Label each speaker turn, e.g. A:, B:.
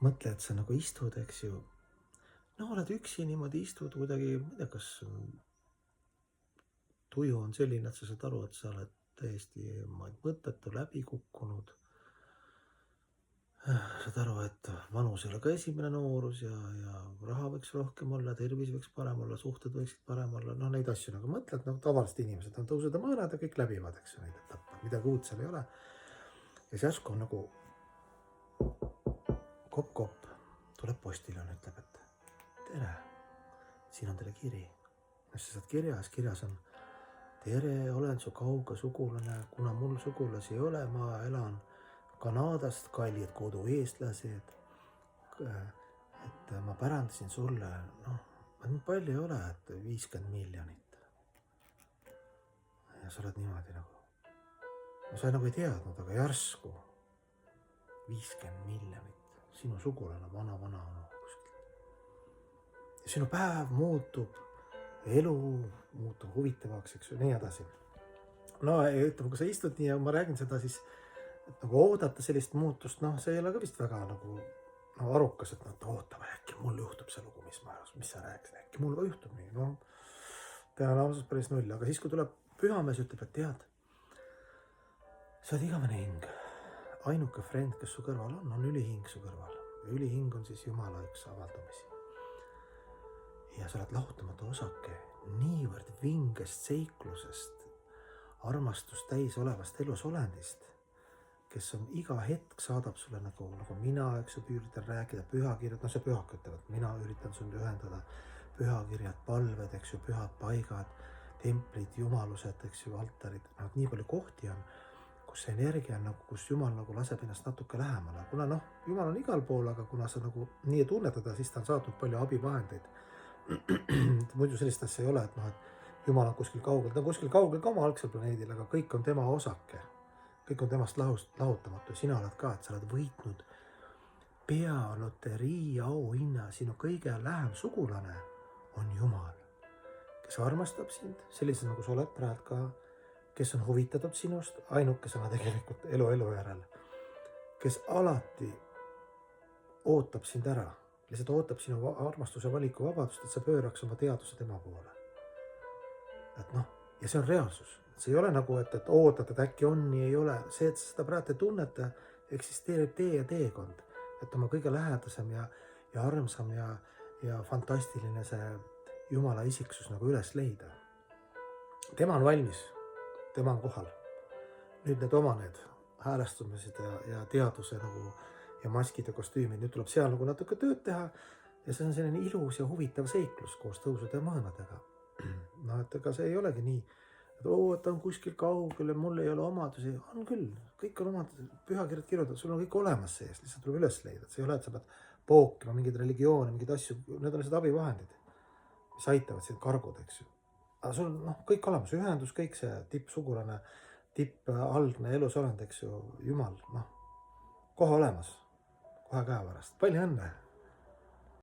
A: mõtle, et sa nagu istud, eks ju. No oled üksi niimoodi, istud kuidagi, ma ei tea, kas tuju on selline, et sa saad aru, et sa oled täiesti mõttetu, läbi kukkunud. Saad aru, et vanus ei ole ka esimene noorus ja raha võiks rohkem olla, tervis võiks parem olla, suhted võiksid parem olla. No neid asju nagu mõtled, no tavalised inimesed on tõusud ja mõõnad ja kõik läbivad, eks ju, neid etappe. Midagi uut seal ei ole. Ja siis järsku on nagu kopp-kopp, tuleb postiljon, ütleb, et tere, siin on teile kiri. Mis sa saad kirjas on: tere, olen su kauge sugulane, kuna mul sugulasi ei ole, ma elan Kanadast, kallid kodu eestlased. Et ma pärandasin sulle, noh, palju ei ole, et 50 miljonit. Ja sa oled niimoodi nagu, no sa nagu ei teadnud, aga järsku 50 miljonit, sinu sugulane, vana kuskilt. Ja sinu päev muutub, elu muutub huvitavaks, eks ju, nii edasi. No ja ütleme, kui sa istud nii ja ma räägin seda, siis et nagu oodata sellist muutust, noh, see ei ole ka vist väga nagu arukas, et ootame, äkki mul juhtub see lugu, mis sa rääkisid, äkki mul ka juhtub nii, no tõenäosus päris null, aga siis, kui tuleb pühamees, ütleb, et tead, sa oled igavene hing, ainuke friend, kes su kõrval on ülihing su kõrval. Ja ülihing on siis Jumala üks avaldamisi. Ja sa oled lahutamatu osake niivõrd vingest seiklusest, armastust täis olevast elusolendist, kes on iga hetk saadab sulle nagu mina, eks ju, üritan rääkida pühakirjad, see pühak ütlevad, mina üritan sulle ühendada pühakirjad, palved, eks ju, pühad paigad, templid, jumalused, eks ju, altarid, nii palju kohti on, kus see energia on nagu, kus Jumal nagu laseb ennast natuke lähemale, kuna Jumal on igal pool, aga kuna sa nagu nii tunnetada, siis ta on saatnud palju abivahendeid. Muidu sellist asja ei ole, et Jumal on kuskil kaugel, ta on kuskil kaugel ka oma algsel planeedil, aga kõik on tema osake. Kõik on temast lahutamatu. Sina oled ka, et sa oled võitnud pealoterii auhinna. Sinu kõige lähem sugulane on Jumal, kes armastab sind sellises, nagu sa oled praegu ka, kes on huvitatud sinust ainukesena tegelikult elu järel, kes alati ootab sind ära, lihtsalt ootab sinu armastuse valiku vabadust, et sa pööraks oma teaduse tema poole. Et ja see on reaalsus. See ei ole nagu, et ootad, et äkki on, nii ei ole. See, et seda praegu tunnete, eksisteerib tee ja teekond. Et oma kõige lähedasem ja armsam ja fantastiline see Jumala isiksus nagu üles leida. Tema on valmis, tema on kohal. Nüüd need häälestumised ja teaduse nagu ja maskid ja kostüümid, nüüd tuleb seal nagu natuke tööd teha ja see on selline ilus ja huvitav seiklus koos tõusude ja mõõnadega. Et ega see ei olegi nii, et ta on kuskil kaugel ja mul ei ole omadusi. On küll, kõik on omadused, pühakirjad kirjutavad, sul on kõik olemas sees, lihtsalt tuleb üles leida. See ei ole, et sa pead pookima mingeid religioone, mingeid asju, need on lihtsalt abivahendid, mis aitavad sind karguda, eks ju. Aga sul on kõik olemas, ühendus, kõik see tippsugulane, tippalgne elusolend, eks ju, Jumal, kohe olemas, kohe käevarast. Palju õnne!